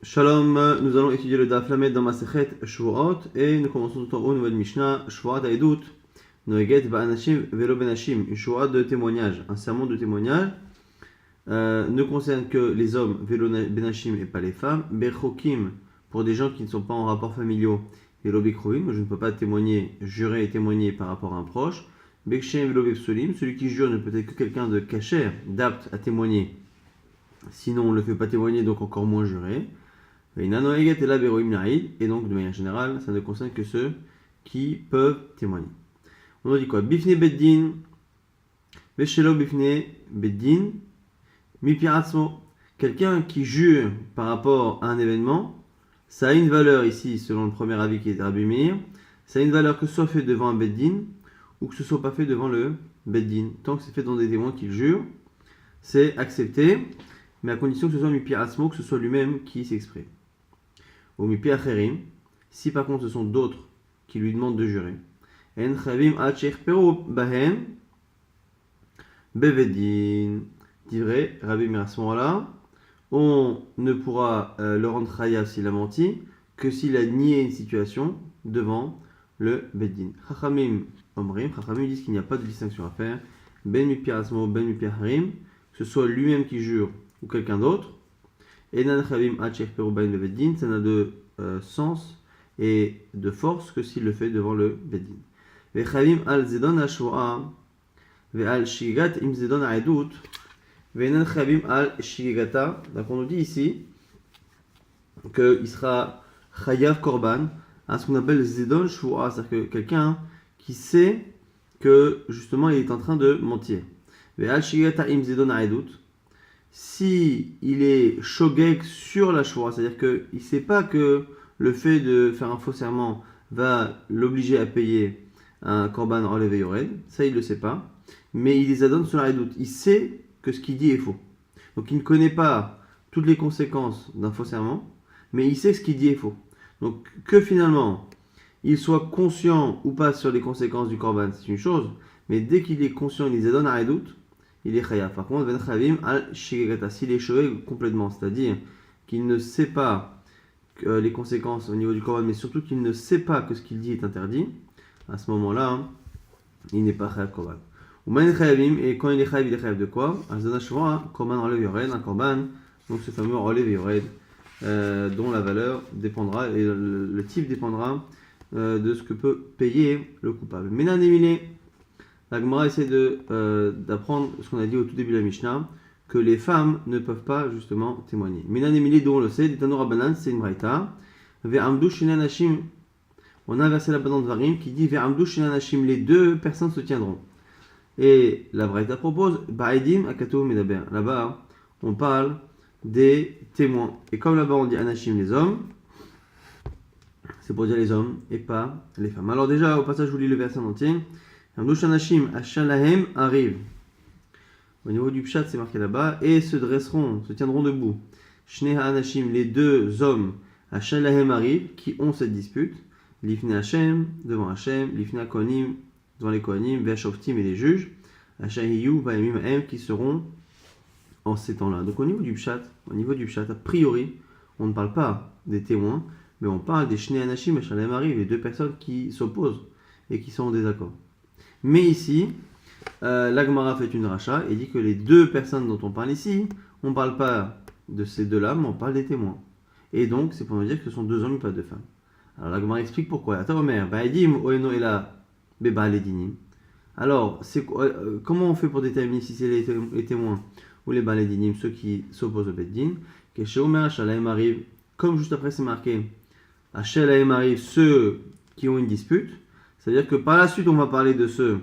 Shalom, nous allons étudier le Daf Lamed dans Masechet Shvuot et nous commençons tout en haut, nouvelle Mishnah, Shvuot Haedut, Noeget Ba'anashim Velo Benashim, une Shvuot de témoignage, un sermon de témoignage, ne concerne que les hommes, Velo Benashim et pas les femmes, Bechokim, pour des gens qui ne sont pas en rapport familiaux, Velo Bekroim, je ne peux pas témoigner, jurer et témoigner par rapport à un proche, Bekshem Velo Beksolim, celui qui jure ne peut être que quelqu'un de caché, d'apte à témoigner, sinon on ne le fait pas témoigner, donc encore moins jurer. Et donc, de manière générale, ça ne concerne que ceux qui peuvent témoigner. On a dit quoi? Bifne beddin, veshelo bifne beddin, mi piratsmo. Quelqu'un qui jure par rapport à un événement, ça a une valeur ici, selon le premier avis qui est Rabbi Meir, ça a une valeur que ce soit fait devant un beddin ou que ce soit pas fait devant le beddin. Tant que c'est fait dans des témoins qui jurent, c'est accepté, mais à condition que ce soit mi piratsmo, que ce soit lui-même qui s'exprime. Ou mipi acherim, si par contre ce sont d'autres qui lui demandent de jurer. En chavim achechperu bahem bevedin. Dirait Rabbi Meir, à ce moment-là, on ne pourra le rendre chayav s'il a menti que s'il a nié une situation devant le beddin. Chachamim omrim, Chachamim disent qu'il n'y a pas de distinction à faire. Ben mipi asmo, ben mipi acherim, que ce soit lui-même qui jure ou quelqu'un d'autre. Enan chavim achech perubain le beddin, ça n'a de sens et de force que s'il le fait devant le beddin. Ve chavim al zedon hashvoa, ve al shigat im zedon haedut, ve enan chavim al shigata. Donc on nous dit ici qu'il sera chayav korban à ce qu'on appelle zedon shvoa, c'est-à-dire que quelqu'un qui sait que justement il est en train de mentir. Ve al shigata im zedon haedut. Si il est shogeg sur la shvoa, c'est-à-dire qu'il ne sait pas que le fait de faire un faux serment va l'obliger à payer un korban enlevé yored, ça il ne le sait pas, mais il les adonne sur la redoute. Il sait que ce qu'il dit est faux. Donc il ne connaît pas toutes les conséquences d'un faux serment, mais il sait que ce qu'il dit est faux. Donc que finalement il soit conscient ou pas sur les conséquences du korban, c'est une chose, mais dès qu'il est conscient, il les adonne à redoute, il est chayav. Par contre, ben chavim al shigegata, s'il est shogeg complètement, c'est-à-dire qu'il ne sait pas les conséquences au niveau du korban, mais surtout qu'il ne sait pas que ce qu'il dit est interdit, à ce moment-là, il n'est pas chayav korban. Ou ben chavim, et quand il est chayav de quoi? Azana shvoa, korban enlevé yored, un korban, donc ce fameux enlevé yored, dont la valeur dépendra, et le type dépendra de ce que peut payer le coupable. Menan emile. La Gemara essaie d'apprendre ce qu'on a dit au tout début de la Mishnah, que les femmes ne peuvent pas justement témoigner. Minan Emili, dont on le sait, Ditano Rabbanan, c'est une braïta. Ve'amdu shinanashim, on a inversé la banane de Varim qui dit Ve'amdu shinanashim, les deux personnes se tiendront. Et la braïta propose Ba'edim akatou medaber. Là-bas, on parle des témoins. Et comme là-bas on dit Anashim, les hommes, c'est pour dire les hommes et pas les femmes. Alors déjà, au passage, je vous lis le verset en entier. Amdushanashim Ashalahem arrive. Au niveau du pshat, c'est marqué là-bas. Et se tiendront debout. Shneha Anashim, les deux hommes, Ashalahem arrive, qui ont cette dispute. Lifne Hashem, devant Hashem. Lifne Kohanim, devant les Kohanim. Ve'ashoftim et les juges. Ashahiyu, Va'emim Hem, qui seront en ces temps-là. Donc au niveau du pshat, a priori, on ne parle pas des témoins, mais on parle des Shneha Anashim Ashalahem arrive, les deux personnes qui s'opposent et qui sont en désaccord. Mais ici, la Gemara fait une racha et dit que les deux personnes dont on parle ici, on ne parle pas de ces deux-là, mais on parle des témoins. Et donc, c'est pour nous dire que ce sont deux hommes et pas deux femmes. Alors la Gemara explique pourquoi. Alors, comment on fait pour déterminer si c'est les témoins ou les baledinim, ceux qui s'opposent au beddin? Que chez Omer, Shalaim arrive, comme juste après c'est marqué, Shalaim arrive, ceux qui ont une dispute. C'est-à-dire que par la suite, on va parler de ceux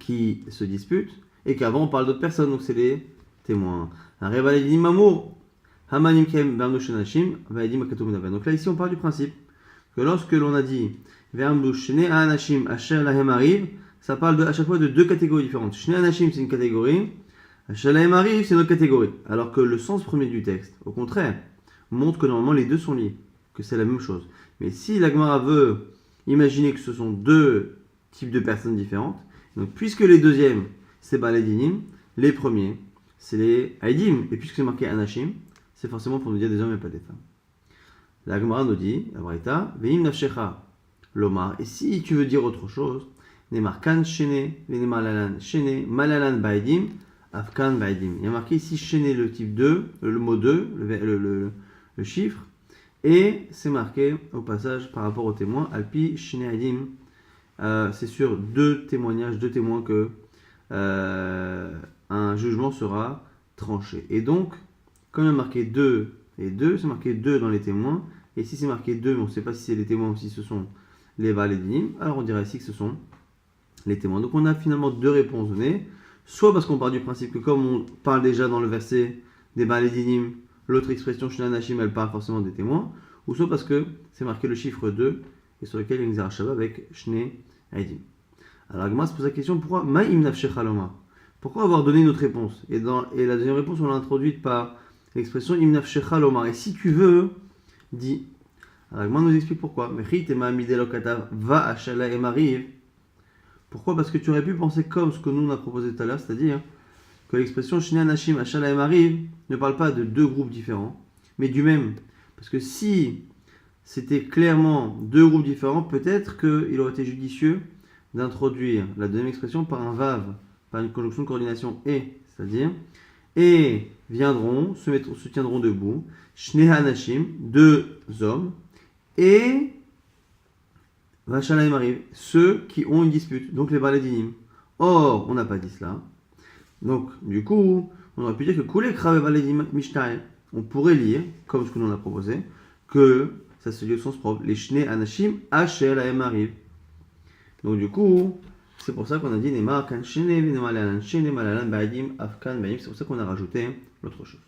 qui se disputent et qu'avant, on parle d'autres personnes, donc c'est les témoins. Donc là, ici, on parle du principe que lorsque l'on a dit ça parle à chaque fois de deux catégories différentes. Shne Anashim, c'est une catégorie, Ashalahem arrive, c'est une autre catégorie. Alors que le sens premier du texte, au contraire, montre que normalement les deux sont liés, que c'est la même chose. Mais si la Gemara veut imaginez que ce sont deux types de personnes différentes. Donc, puisque les deuxièmes, c'est Baledinim, les premiers, c'est les Haïdim. Et puisque c'est marqué Anashim, c'est forcément pour nous dire des hommes et pas des femmes. La Gemara nous dit, la Braïta, Veim nafshecha lomar. Et si tu veux dire autre chose, Nemar kan shene, venemar lalan shene, malalan baedim, afkan baedim. Il y a marqué ici shene le type 2, le mot 2, le chiffre, et c'est marqué au passage par rapport aux témoins, alpi shene adim. C'est sur deux témoignages, deux témoins que un jugement sera tranché. Et donc, comme il y a marqué 2 et 2, c'est marqué 2 dans les témoins. Et si c'est marqué 2, mais on ne sait pas si c'est les témoins ou si ce sont les Baal et Dinim, alors on dirait ici que ce sont les témoins. Donc on a finalement deux réponses données. Soit parce qu'on part du principe que comme on parle déjà dans le verset des Baal et Dinim, l'autre expression Shna Nashim, elle parle forcément des témoins. Ou soit parce que c'est marqué le chiffre 2 et sur lequel il y a une Zerachava avec Shne Aidim. Alors Agma se pose la question, pourquoi Ma'im Nafshecha Lomar? Pourquoi avoir donné notre réponse et la deuxième réponse, on l'a introduite par l'expression Im Nafshecha Lomar. Et si tu veux, dis. Alors Agma nous explique pourquoi. Va Ashala et Mariv. Pourquoi? Parce que tu aurais pu penser comme ce que nous on a proposé tout à l'heure, c'est-à-dire que l'expression Shne Anashim Ashala et Mariv ne parle pas de deux groupes différents, mais du même. Parce que si c'était clairement deux groupes différents, peut-être qu'il aurait été judicieux d'introduire la deuxième expression par un vav, par une conjonction de coordination et, c'est-à-dire et viendront, se tiendront debout, Shne Hanashim, deux hommes, et Vachalaim arrive, ceux qui ont une dispute, donc les Baal et Dinim. Or, on n'a pas dit cela. Donc, du coup, on aurait pu dire que Kulei Krave Baal et Dinim Mishtaï, on pourrait lire, comme ce que nous on a proposé, que ça se lit au sens propre, les Shne Hanashim, Halaim arrive. Donc, du coup, c'est pour ça qu'on a dit Nemar kan shene, venemar lalan shene, malalan ba'adim, afkan ba'adim. C'est pour ça qu'on a rajouté l'autre chose.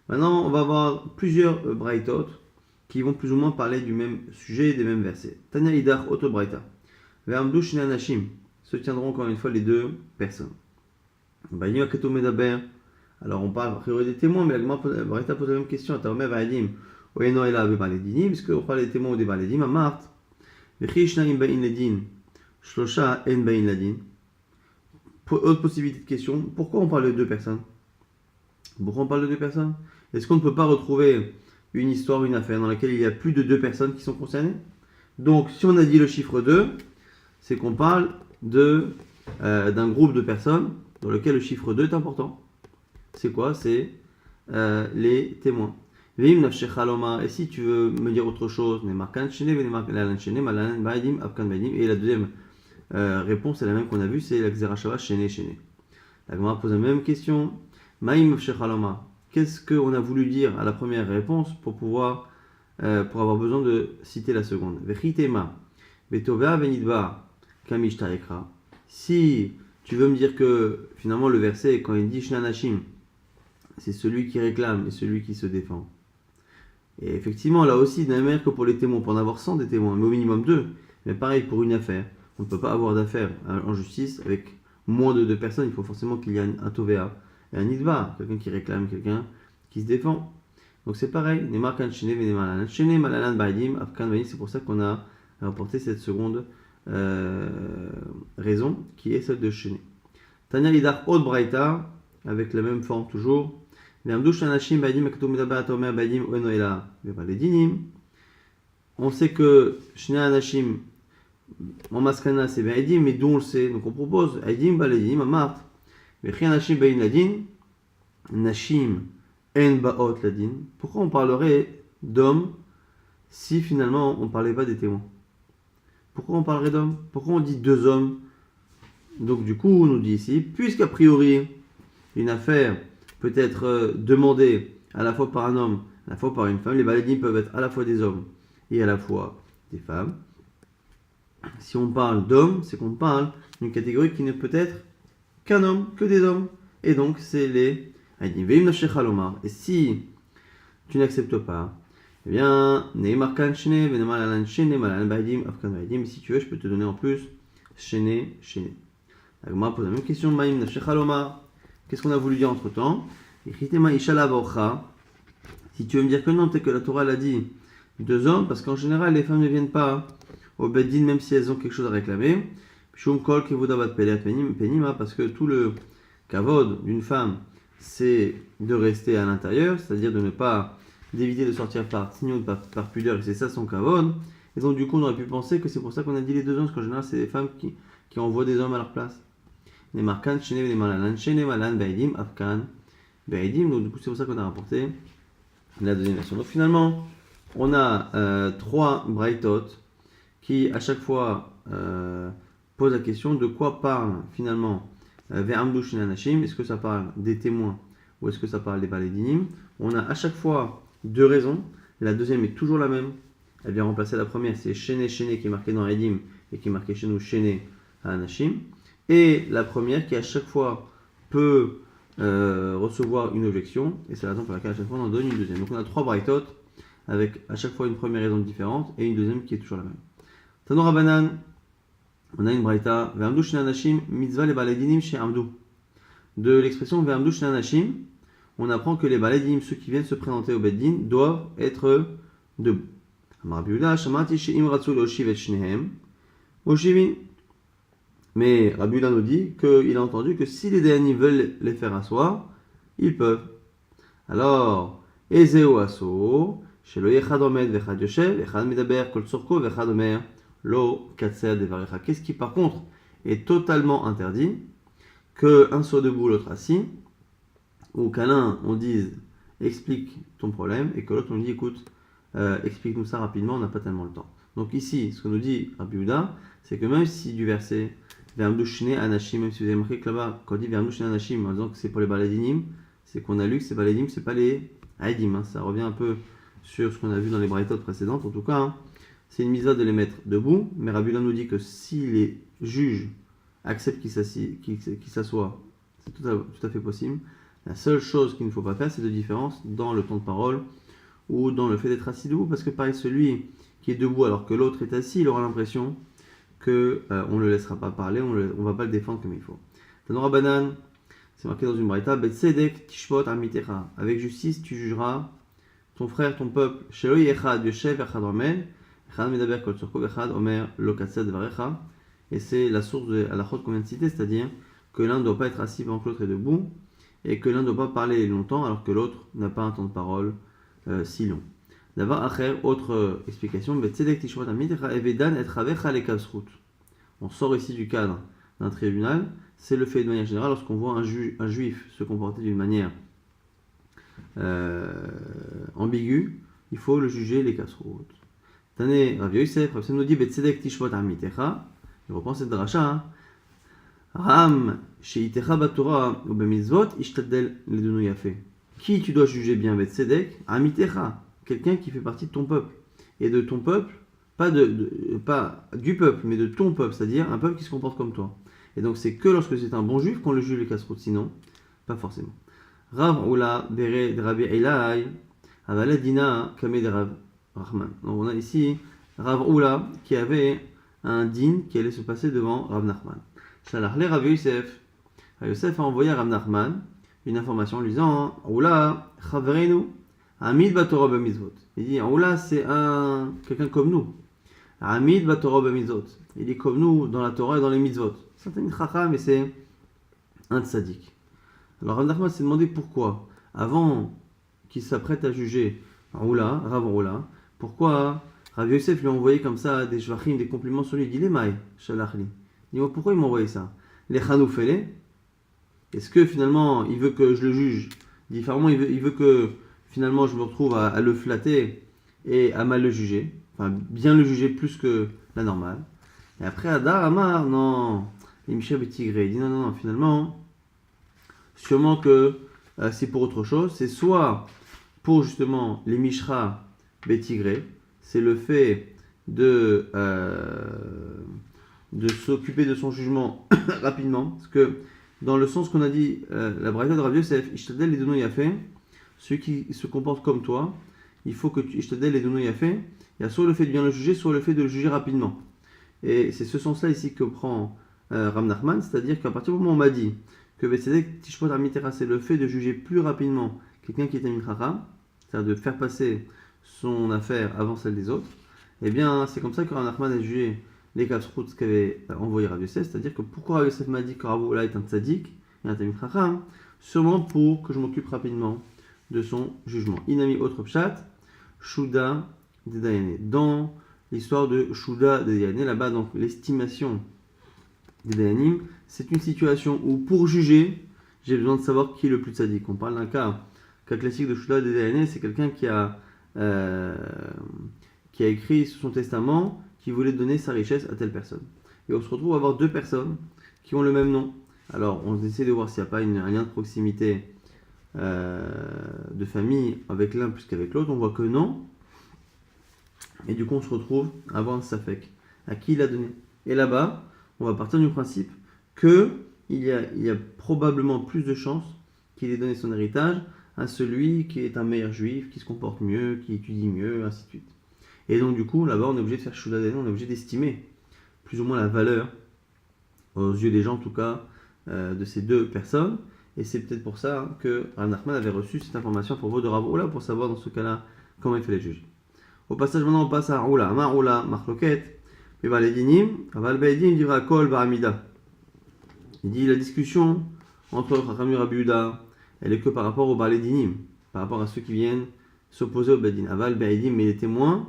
Maintenant, on va voir plusieurs braïtot qui vont plus ou moins parler du même sujet, des mêmes versets. Tanya idach oto braïta. Ve'amdu shne anashim. Se tiendront encore une fois les deux personnes. Ba'adim aketo medaber. Alors on parle a priori des témoins, mais la braïta pose la même question. Ataomer ba'adim. Oyeno ela be'ba'ledinim. Est-ce qu'on parle des témoins ou des ba'ledim? Amart. Vechi shnaim ba'in ledin. Shlosha en ba'in ladin. Autre possibilité de question, pourquoi on parle de deux personnes? Pourquoi on parle de deux personnes? Est-ce qu'on ne peut pas retrouver une histoire, une affaire dans laquelle il y a plus de deux personnes qui sont concernées? Donc, si on a dit le chiffre 2, c'est qu'on parle d'un groupe de personnes dans lequel le chiffre 2 est important. C'est quoi? C'est les témoins. Et si tu veux me dire autre chose, et la deuxième réponse est la même qu'on a vue, c'est la Xerashava Shene Shene. La Gemara pose la même question. Qu'est-ce qu'on a voulu dire à la première réponse pour avoir besoin de citer la seconde? Si tu veux me dire que finalement le verset, quand il dit Shnanashim, c'est celui qui réclame et celui qui se défend. Et effectivement, là aussi, de la même manière que pour les témoins, on peut en avoir 100 des témoins, mais au minimum 2. Mais pareil pour une affaire. On ne peut pas avoir d'affaire en justice avec moins de 2 personnes. Il faut forcément qu'il y ait un Tovea et un Idva, quelqu'un qui réclame, quelqu'un qui se défend. Donc c'est pareil. C'est pour ça qu'on a rapporté cette seconde raison, qui est celle de Shene. Tanya Lidar Od Braïta, avec la même forme toujours. On sait que Shne Anashim en maskana c'est Ba'edim, mais d'où on le sait? Donc on propose Aidim Ba'ledim Amart. Vechi Anashim Ba'in Ladin, Nashim En Ba'ot Ladin. Pourquoi on parlerait d'hommes si finalement on ne parlait pas des témoins? Pourquoi on parlerait d'hommes? Pourquoi on dit deux hommes? Donc du coup on nous dit ici, puisqu'a priori une affaire peut être demandée à la fois par un homme, à la fois par une femme, les baledim peuvent être à la fois des hommes et à la fois des femmes. Si on parle d'hommes, c'est qu'on parle d'une catégorie qui ne peut être qu'un homme, que des hommes. Et donc c'est les Aidim. Et si tu n'acceptes pas, eh bien, Neymar kan shene, venemar lalan shene, malalan ba'edim, afkan ba'edim. Si tu veux, je peux te donner en plus shene, shene. La Gemara pose la même question. Ma'im nafshecha lomar. Qu'est-ce qu'on a voulu dire entre temps? Si tu veux me dire que non, peut-être que la Torah l'a dit deux hommes, parce qu'en général, les femmes ne viennent pas au Beddin, même si elles ont quelque chose à réclamer. Parce que tout le kavod d'une femme c'est de rester à l'intérieur, c'est-à-dire d'éviter de sortir par signaux, par pudeur, et c'est ça son kavod. Et donc, du coup, on aurait pu penser que c'est pour ça qu'on a dit les deux hommes, parce qu'en général, c'est des femmes qui envoient des hommes à leur place. Les markan, shene, les malalan, shene, malan, baidim, afkan, baidim. Donc, du coup, c'est pour ça qu'on a rapporté la deuxième version. Donc, finalement, on a trois braïtot qui, à chaque fois, posent la question de quoi parle finalement Ve'amdu shene anashim. Est-ce que ça parle des témoins ou est-ce que ça parle des balédinim? On a à chaque fois deux raisons. La deuxième est toujours la même. Elle vient remplacer la première, c'est Shene Shene qui est marqué dans Edim et qui est marqué chez nous Shene à Anashim. Et la première qui à chaque fois peut recevoir une objection, et c'est la raison pour laquelle à chaque fois on en donne une deuxième. Donc on a trois braïtot avec à chaque fois une première raison différente et une deuxième qui est toujours la même. Tano Rabanan, on a une braïta, Ve'amdu Shene Anashim, mitzvah le baledinim chez Amdu. De l'expression Ve'amdu Shene Anashim, on apprend que les baledinim, ceux qui viennent se présenter au Beddin, doivent être debout. Mais Rabbi Yehuda nous dit qu'il a entendu que si les Dayanim veulent les faire asseoir, ils peuvent. Alors, Ezeo aso, shelo yechad omed vechad yoshev, echad medaber kol tzorko vechad omer lo katser devarecha. Qu'est-ce qui par contre est totalement interdit? Qu'un soit debout, l'autre assis, ou qu'à l'un on dise explique ton problème, et que l'autre on lui dit écoute, explique-nous ça rapidement, on n'a pas tellement le temps. Donc ici, ce que nous dit Rabbi Yehuda, c'est que même si du verset Ve'amdu shene anashim, même si vous avez marqué que là-bas, quand on dit Ve'amdu shene anashim, en disant que c'est pour les baladinim, c'est qu'on a lu que ces baladinim, c'est pas les haïdim. Hein. Ça revient un peu sur ce qu'on a vu dans les braïtot précédentes. En tout cas, hein, c'est une mise-à de les mettre debout, mais Rabbi Yehuda nous dit que si les juges acceptent qu'ils s'assoient, c'est tout à fait possible. La seule chose qu'il ne faut pas faire, c'est de différence dans le temps de parole ou dans le fait d'être assis debout, parce que pareil, celui qui est debout alors que l'autre est assis, il aura l'impression que on ne le laissera pas parler, on ne va pas le défendre comme il faut. Tanora Banan, c'est marqué dans une braïta, Betsedek tishpot amitecha, avec justice tu jugeras ton frère, ton peuple, Shelo yechad yoshev echad omer, echad medaber kol tzorko echad omer lo katser devarecha, et c'est la source de la chôte qu'on vient de citer, c'est-à-dire que l'un ne doit pas être assis pendant que l'autre est debout, et que l'un ne doit pas parler longtemps alors que l'autre n'a pas un temps de parole si long. D'abord, autre explication, on sort ici du cadre d'un tribunal, c'est le fait de manière générale lorsqu'on voit un juif se comporter d'une manière ambiguë, il faut le juger les kasrout. Tane Rav Yosef, Rav nous dit Betzedek tishvot amitecha, il reprend cette dracha, Ram sheitecha batora ou bemitzvot ishtadel ledunu yafe. Qui tu dois juger bien, Betzedek amitecha, quelqu'un qui fait partie de ton peuple. Et de ton peuple, pas du peuple, mais de ton peuple, c'est-à-dire un peuple qui se comporte comme toi. Et donc c'est que lorsque c'est un bon juif qu'on le juge les kasrout, sinon, pas forcément. Rav Oula Bere de Rabbi Elai, Avaladina Kame de Rav Rahman. Donc on a ici Rav Oula qui avait un din qui allait se passer devant Rav Nachman. Shalach le Rav Yosef. Rav Yosef a envoyé à Rav Nachman une information lui disant Oula Chaverenu Amid Batorah B'Mitzvot. Il dit Oula c'est quelqu'un comme nous. Amid Batorah B'Mitzvot. Il est comme nous dans la Torah et dans les mitzvot. C'est un chacham mais c'est un tzaddik. Alors Rav Nachman s'est demandé pourquoi, avant qu'il s'apprête à juger Rav Oula, pourquoi Rav Yosef lui a envoyé comme ça des shvachim, des compliments sur lui. Il dit les maïs, shalachli. Dis-moi pourquoi il m'a envoyé ça. Les chanoufele. Est-ce que finalement il veut que je le juge différemment, il veut que finalement je me retrouve à le flatter et à mal le juger, enfin bien le juger plus que la normale. Et après Adar Amar, non, les Misha Betigré, il dit non, finalement, sûrement que c'est pour autre chose, c'est soit pour justement les Mishra Betigré, c'est le fait de s'occuper de son jugement rapidement, parce que dans le sens qu'on a dit, la braïta de Rav Yosef, Ishtadel Ledono Yafé, celui qui se comporte comme toi, il faut que tu Ishtadel Ledono Yafé, il y a soit le fait de bien le juger, soit le fait de le juger rapidement. Et c'est ce sens-là ici que prend Rav Nachman, c'est-à-dire qu'à partir du moment où on m'a dit que Betzedek Tishpot Amitera, c'est le fait de juger plus rapidement quelqu'un qui est un Mitracham, c'est-à-dire de faire passer son affaire avant celle des autres, eh bien c'est comme ça que Rav Nachman a jugé les kasrout qu'avait envoyé Rav Yosef, c'est-à-dire que pourquoi Rav Yosef m'a dit que Rav Oula est un tzaddik et un Talmid Chacham, sûrement pour que je m'occupe rapidement de son jugement. Inami autre pshat, Shuda de Dayane. Dans l'histoire de Shuda de Dayane, là-bas, donc l'estimation des Dayanim, c'est une situation où pour juger, j'ai besoin de savoir qui est le plus sadique. On parle d'un cas classique de Shuda de Dayane, c'est quelqu'un qui a écrit sur son testament qui voulait donner sa richesse à telle personne. Et on se retrouve à avoir deux personnes qui ont le même nom. Alors, on essaie de voir s'il n'y a pas un lien de proximité de famille avec l'un plus qu'avec l'autre. On voit que non. Et du coup, on se retrouve à avoir un safek. À qui il a donné? Et là-bas, on va partir du principe qu'il y a probablement plus de chances qu'il ait donné son héritage à celui qui est un meilleur juif, qui se comporte mieux, qui étudie mieux, ainsi de suite. Et donc, du coup, là-bas, on est obligé de faire Shudaden, on est obligé d'estimer plus ou moins la valeur, aux yeux des gens en tout cas, de ces deux personnes. Et c'est peut-être pour ça que Rav Nachman avait reçu cette information à propos de Rav Oula pour savoir dans ce cas-là comment il fallait juger. Au passage, maintenant, on passe à Oula. Amar Oula, Marloket, les dinim, Aval Be'edim dira Kol Ba'amida. Il dit la discussion entre Chacham et Rabbi Yehuda, elle est que par rapport aux Ba'alei Dinim, par rapport à ceux qui viennent s'opposer au Bedin. Aval Be'edim, mais les témoins,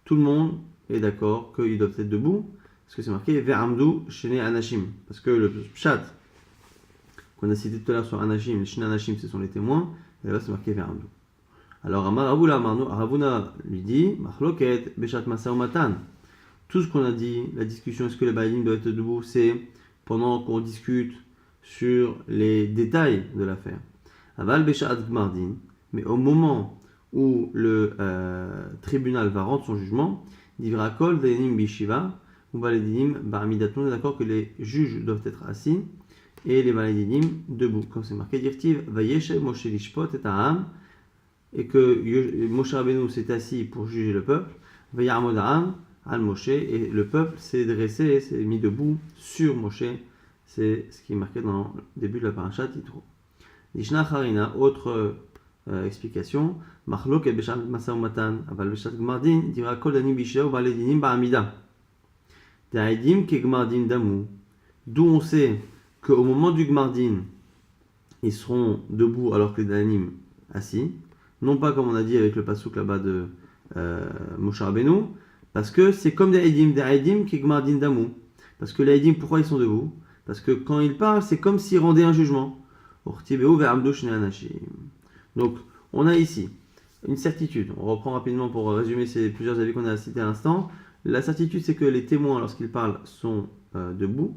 tout le monde est d'accord qu'ils doivent être debout, parce que c'est marqué Ve'amdu Shene Anashim. Parce que le Pshat qu'on a cité tout à l'heure sur Anashim, Shene Anashim, ce sont les témoins, et là c'est marqué Ve'amdu. Alors Ravuna lui dit Machloket Beshat Masa Matan. Tout ce qu'on a dit, la discussion, est-ce que les Ba'alim doivent être debout, c'est pendant qu'on discute sur les détails de l'affaire. Aval Beshat Gmardin, mais au moment où le tribunal va rendre son jugement, Divra Kol Dayanim Bishiva, ou Ba'alei Dinim Ba'amidat. On est d'accord que les juges doivent être assis et les Ba'alei Dinim debout. Comme c'est marqué, Dirtiv Vayeshev Moshe Lishpot et Aham, et que Moshe Rabbeinu s'est assis pour juger le peuple, Vayarmod Aham Al Moshe, et le peuple s'est dressé, s'est mis debout sur Moshe. C'est ce qui est marqué dans le début de la parasha Yitro. Lishna Harina, autre explication, Machlok et Beshat Masa Matan, Aval Beshat Gmardin, Dira Kol Danim Bishav Ba'alei Dinim Ba'amida. Ta'edim ke Gmardin Damu. D'où on sait qu'au moment du Gmardin, ils seront debout alors que les Dayanim assis. Non pas comme on a dit avec le passouk là-bas de Moshe Rabbeinu, parce que c'est comme des Aidim qui Gmardin Damu. Parce que les Aidim, pourquoi ils sont debout? Parce que quand ils parlent, c'est comme s'ils rendaient un jugement. Donc, on a ici une certitude. On reprend rapidement pour résumer ces plusieurs avis qu'on a cités à l'instant. La certitude, c'est que les témoins, lorsqu'ils parlent, sont debout.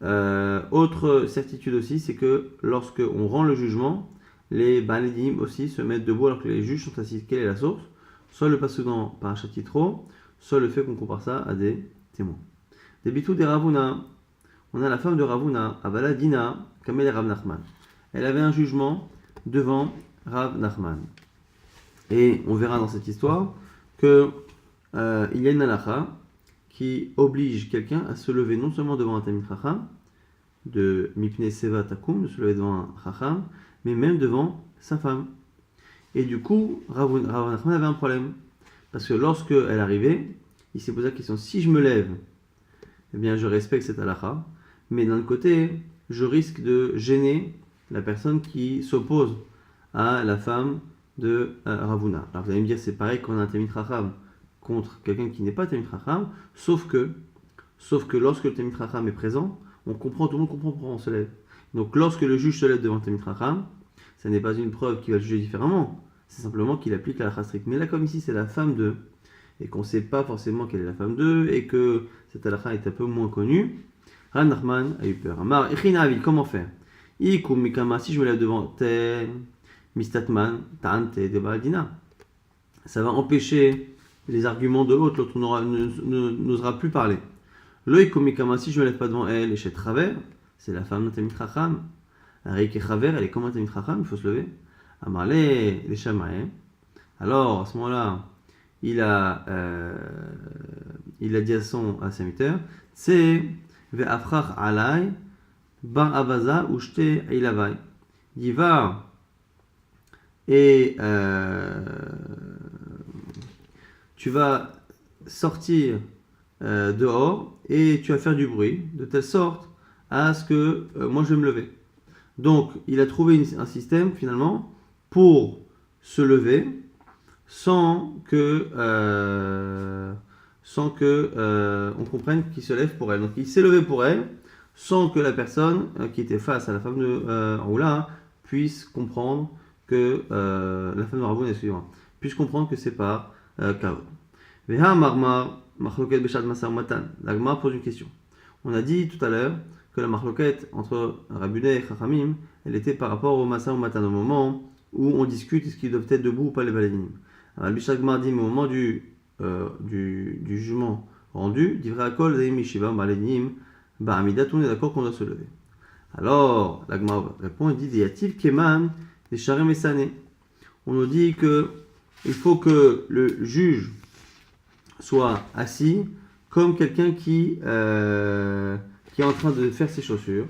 Autre certitude aussi, c'est que lorsqu'on rend le jugement, les Ba'alei Dinim aussi se mettent debout alors que les juges sont assis. Quelle est la source? Soit le passage dans Parashat Yitro, soit le fait qu'on compare ça à des témoins. Des bitou des Ravuna. On a la femme de Ravuna, Avala Dina, Kamel Rav Nachman. Elle avait un jugement devant Rav Nachman. Et on verra dans cette histoire que il y a une halakha qui oblige quelqu'un à se lever non seulement devant un Talmid Chacham, de Mipnei Seva Takum, de se lever devant un Chacham, mais même devant sa femme. Et du coup, Rav Nachman avait un problème. Parce que lorsque elle arrivait, il s'est posé la question, si je me lève, eh bien je respecte cette halakha, mais d'un côté, je risque de gêner la personne qui s'oppose à la femme de Ravuna. Alors vous allez me dire, c'est pareil qu'on a un Talmid Chacham contre quelqu'un qui n'est pas Talmid Chacham, sauf que lorsque le Talmid Chacham est présent, tout le monde comprend pourquoi on se lève. Donc lorsque le juge se lève devant le Talmid Chacham, ça n'est pas une preuve qu'il va juger différemment, c'est simplement qu'il applique la halakha stricte. Mais là, comme ici, c'est la femme d'eux, et qu'on ne sait pas forcément quelle est la femme d'eux, et que cette halakha est un peu moins connue, Rav Nachman a eu peur. Amar, Echinavi, comment faire? Ikum mikama, si je me lève devant tel mistatman, tante de Ba'adina, ça va empêcher les arguments de l'autre n'osera plus parler. Lo ikum mikama, si je me lève pas devant elle, et chez travers, c'est la femme de Talmid Chacham. Arik et Chaver, elle est comme un Talmid Chacham, il faut se lever. Amar les Shamaï. Alors, à ce moment-là, il a dit à sa serviteur, c'est ve'afrach alay bar avaza ushte ilavai. Il va et tu vas sortir dehors et tu vas faire du bruit de telle sorte à ce que moi je vais me lever. Donc, il a trouvé un système, finalement, pour se lever sans que on comprenne qu'il se lève pour elle. Donc, il s'est levé pour elle sans que la personne qui était face à la femme de Roula puisse comprendre que la femme de Raboun, excusez-moi, puisse comprendre que c'est pas Kavod. Veha marmar machloket beshad masar matan. L'agma pose une question. On a dit tout à l'heure que la machloket entre Rabuneh et Chachamim, elle était par rapport au masar matan, au moment où on discute est-ce qu'ils doivent être debout ou pas les baladinim. Alors Bishak Mardim, au moment du jugement rendu, dit vrai akol zaim mishiva baladinim ba'amidat, on est d'accord qu'on doit se lever. Alors l'agma répond, il dit diyativ keman des sharem esané. On nous dit que il faut que le juge soit assis comme quelqu'un qui est en train de faire ses chaussures.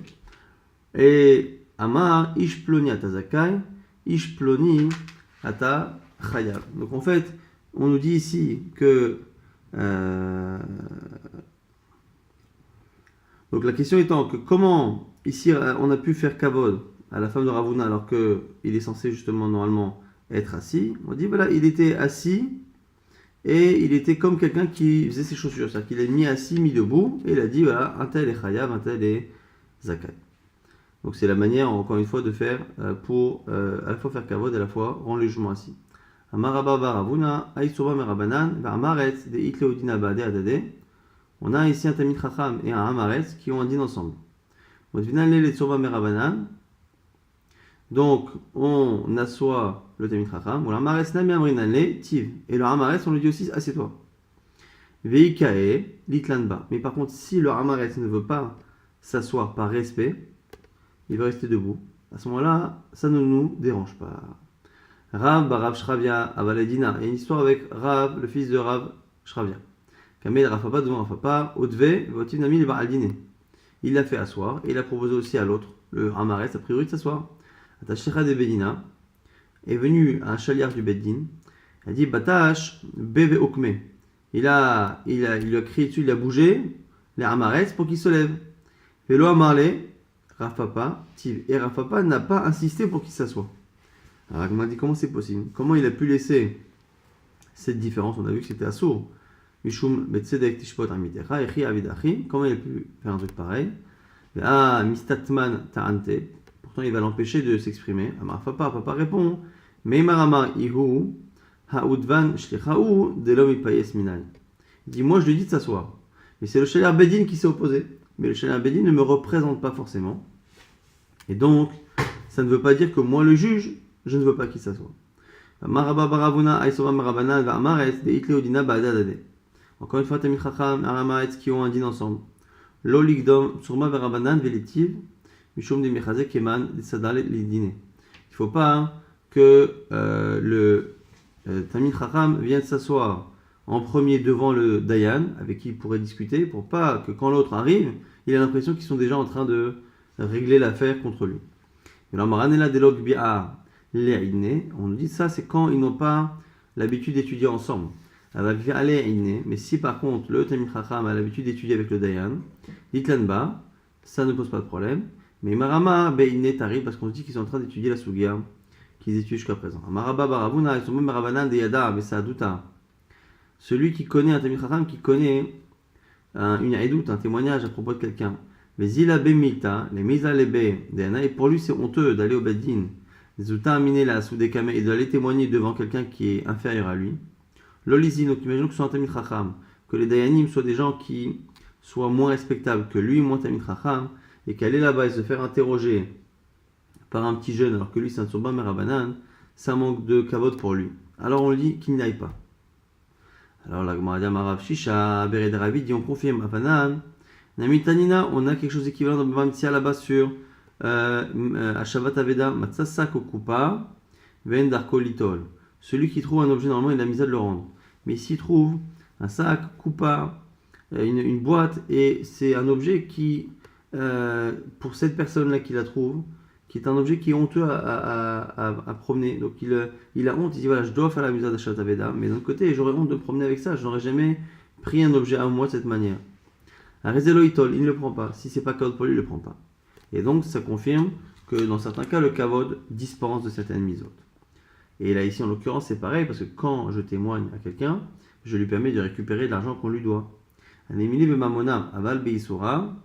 Et Amar ish ploni ata zakai, ish ploni ata chayav. Donc en fait, on nous dit ici que donc la question étant que comment ici on a pu faire kavod à la femme de Ravuna alors qu'il est censé justement normalement être assis. On dit voilà, il était assis et il était comme quelqu'un qui faisait ses chaussures, c'est-à-dire qu'il est mis assis, mis debout, et il a dit voilà, un tel est chayav, un tel est zakai. Donc c'est la manière, encore une fois, de faire pour à la fois faire kavod et à la fois rendre le jugement assis. Amaraba baravuna, aïsoba merabanan, amaretz de itleodina bade adade. On a ici un tamid chacham et un amaretz qui ont un din ensemble. Donc on assoit le tamid chacham, ou l'amaretz nami amrinanle tiv. Et le amaretz on lui dit aussi assieds-toi. Veikae litlanba. Mais par contre si le amaretz ne veut pas s'asseoir par respect, il va rester debout. À ce moment-là, ça ne nous dérange pas. Rav Barav Shravia Avaledina. Il y a une histoire avec Rav, le fils de Rav Shravia. Kamel Rafapa devant Rafapa, Odve, Votinami le Baaldine. Il l'a fait asseoir et il a proposé aussi à l'autre, le Hamaretz, a priori de s'asseoir. Atachecha de Bedina est venu un chaliard du Beddin. Il a dit Batash Beve Okme. Il lui a crié dessus, il a bougé les Hamaretz pour qu'il se lève. Velo Amarle. Rafapa, Tiv. Et Rafapa n'a pas insisté pour qu'il s'assoie. Alors Agma dit comment c'est possible? Comment il a pu laisser cette différence? On a vu que c'était assourd. Mishum betzedek tishpot amitecha, echi avidachi. Comment il a pu faire un truc pareil? Ah, mistatman ta'ante. Pourtant il va l'empêcher de s'exprimer. Amar Papa répond. Meimarama ihu haudvan shlichahu delom ipayes minay. Il dit moi je lui dis de s'asseoir. Mais c'est le Shaliar Bedin qui s'est opposé. Mais le Shaliar Bedin ne me représente pas forcément. Et donc, ça ne veut pas dire que moi, le juge, je ne veux pas qu'il s'assoie. Encore une fois, Tamid Chacham et Amaretz qui ont un din ensemble. Lo ligdom surma verabanan veletiv mishum de mechazek keman de sadal lidine. Il ne faut pas que le Tamid Chacham vienne s'asseoir en premier devant le Dayan, avec qui il pourrait discuter, pour pas que quand l'autre arrive, il a l'impression qu'ils sont déjà en train de régler l'affaire contre lui. On nous dit ça, c'est quand ils n'ont pas l'habitude d'étudier ensemble. Mais si par contre le Tamid Chacham a l'habitude d'étudier avec le Dayan, l'Itlanba, ça ne pose pas de problème. Mais Marama Beine t'arrive parce qu'on se dit qu'ils sont en train d'étudier la Sugia qu'ils étudient jusqu'à présent. Maraba Baravuna, ils sont même Marabanan de Yada, mais ça a douta. Celui qui connaît un Tamid Chacham, qui connaît une Edout, un témoignage à propos de quelqu'un. Mais il a bémita, les misa lebe, et pour lui c'est honteux d'aller au Beddin, des outa aminé la soudekame et d'aller témoigner devant quelqu'un qui est inférieur à lui. L'olizin, donc imaginons que ce soit un Tamid Chacham, que les Dayanim soient des gens qui soient moins respectables que lui, moins Tamid Chacham, et qu'aller là-bas et se faire interroger par un petit jeune alors que lui c'est un Tsurba Merabanan, ça manque de kavod pour lui. Alors on lui dit qu'il n'y aille pas. Alors la Gemara Marav Shisha, Bered Ravid dit on confirme Apanan. Namitanina, on a quelque chose d'équivalent dans Bava Mitzia là-bas sur Ashavat Aveda, Matsasa Kokupa, Ven Darko Litol. Celui qui trouve un objet, normalement, il a mis à de le rendre. Mais s'il trouve un sac, Kupa, une boîte, et c'est un objet qui, pour cette personne-là qui la trouve, qui est un objet qui est honteux à promener. Donc il a honte, il dit voilà, je dois faire la Mitzvah d'Ashavat Aveda, mais d'un autre côté, j'aurais honte de promener avec ça, je n'aurais jamais pris un objet à moi de cette manière. Un Rezelo Itol, il ne le prend pas. Si c'est pas code pour lui, il ne le prend pas. Et donc, ça confirme que dans certains cas, le kavod dispense de certaines misotes. Et là, ici, en l'occurrence, c'est pareil, parce que quand je témoigne à quelqu'un, je lui permets de récupérer de l'argent qu'on lui doit. Anemili bemamonam aval beisura.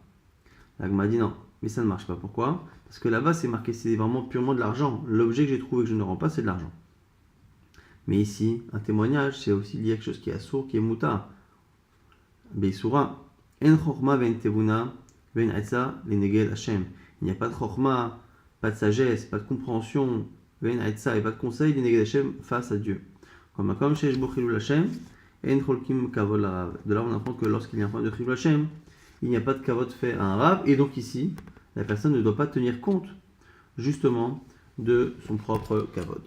L'agma dit non, mais ça ne marche pas. Pourquoi? Parce que là-bas, c'est marqué, c'est vraiment purement de l'argent. L'objet que j'ai trouvé que je ne rends pas, c'est de l'argent. Mais ici, un témoignage, c'est aussi lié à quelque chose qui est assour, qui est muta. Beisura. En chorma ven tevuna ven etza lenegel Hashem. Il n'y a pas de chorma, pas de sagesse, pas de compréhension, ven etza et pas de conseil lenegel Hashem face à Dieu. Comme chez Shbochilul Hashem, en cholkim kavod larav. De là, on apprend que lorsqu'il y a un point de chilul Hashem, il n'y a pas de kavod fait à un rab, et donc ici, la personne ne doit pas tenir compte justement de son propre kavod.